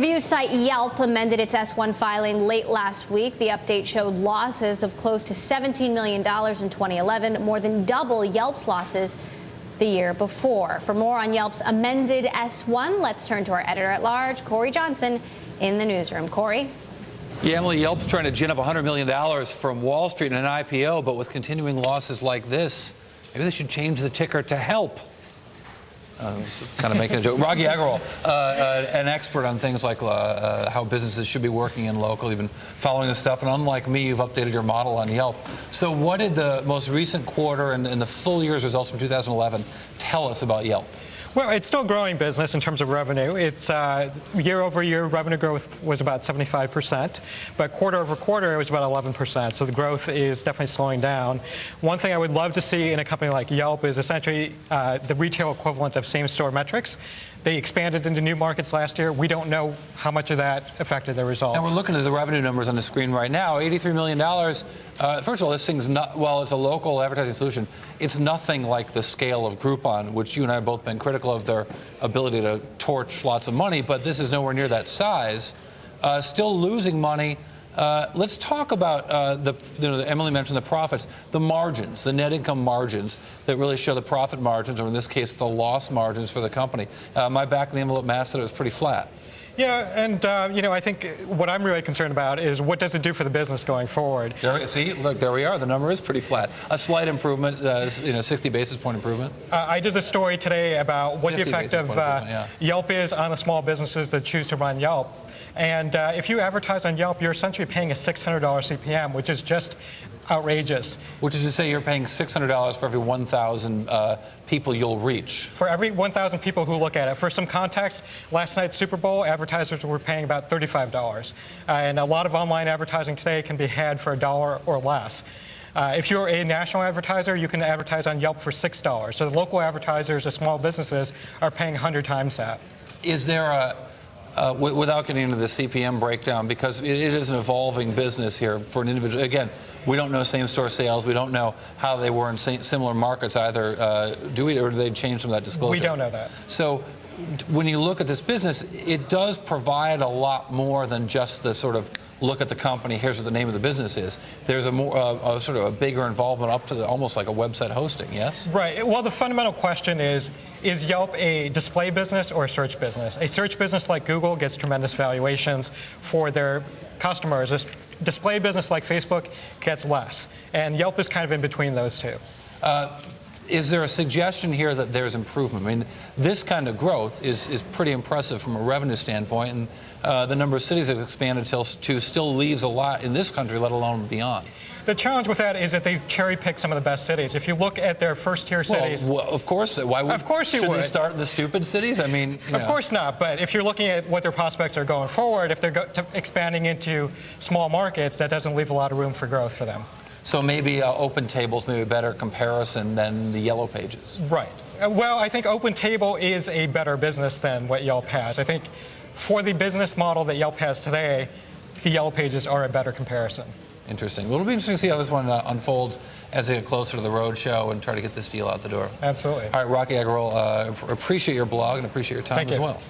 Review site Yelp amended its S-1 filing late last week. The update showed losses of close to $17 million in 2011, more than double Yelp's losses the year before. For more on Yelp's amended S-1, let's turn to our editor-at-large, Cory Johnson, in the newsroom. Cory? Yeah, Emily, Yelp's trying to gin up $100 million from Wall Street in an IPO, but with continuing losses like this, maybe they should change the ticker to HELP. Kind of making a joke. Rocky Agrawal, an expert on things like how businesses should be working in local. You've been following this stuff, and unlike me, you've updated your model on Yelp. So what did the most recent quarter and the full year's results from 2011 tell us about Yelp? Well, it's still a growing business in terms of revenue. It's year-over-year revenue growth was about 75%, but quarter-over-quarter it was about 11%. So the growth is definitely slowing down. One thing I would love to see in a company like Yelp is essentially the retail equivalent of same-store metrics. They expanded into new markets last year. We don't know how much of that affected their results. And we're looking at the revenue numbers on the screen right now. $83 million. First of all, this thing's not, well, it's a local advertising solution. It's nothing like the scale of Groupon, which you and I have both been critical of their ability to torch lots of money, but this is nowhere near that size. Still losing money. Let's talk about Emily mentioned the profits, the margins, the net income margins that really show the profit margins, or in this case, the loss margins for the company. My back-of-the-envelope math said it was pretty flat. Yeah, and I think what I'm really concerned about is what does it do for the business going forward? See, look, there we are. The number is pretty flat. A slight improvement, 60 basis point improvement. I did a story today about what the effect of Yelp is on the small businesses that choose to run Yelp. And if you advertise on Yelp, you're essentially paying a $600 CPM, which is just outrageous. Which is to say you're paying $600 for every 1,000 people you'll reach. For every 1,000 people who look at it. For some context, last night's Super Bowl, advertisers were paying about $35. And a lot of online advertising today can be had for $1 or less. If you're a national advertiser, you can advertise on Yelp for $6. So the local advertisers, the small businesses, are paying 100 times that. Is there a without getting into the CPM breakdown, because it is an evolving business here for an individual. Again, we don't know same-store sales. We don't know how they were in similar markets either. Do we, or do they change some of that disclosure? We don't know that. So when you look at this business, it does provide a lot more than just the sort of look at the company, here's what the name of the business is. There's a more sort of a bigger involvement up to almost like a website hosting, yes? Right. Well, the fundamental question is Yelp a display business or a search business? A search business like Google gets tremendous valuations for their customers. A display business like Facebook gets less. And Yelp is kind of in between those two. Is there a suggestion here that there's improvement? I mean, this kind of growth is pretty impressive from a revenue standpoint, and the number of cities that have expanded to still leaves a lot in this country, let alone beyond. The challenge with that is that they've cherry-picked some of the best cities. If you look at their first-tier cities... Well, of course. Why would, of course you should would. They start in the stupid cities? I mean... Of course not, but if you're looking at what their prospects are going forward, if they're expanding into small markets, that doesn't leave a lot of room for growth for them. So maybe Open Table's maybe a better comparison than the Yellow Pages. Right. Well, I think Open Table is a better business than what Yelp has. I think for the business model that Yelp has today, the Yellow Pages are a better comparison. Interesting. Well, it'll be interesting to see how this one unfolds as they get closer to the road show and try to get this deal out the door. Absolutely. All right, Rocky Agrawal, appreciate your blog and appreciate your time as well.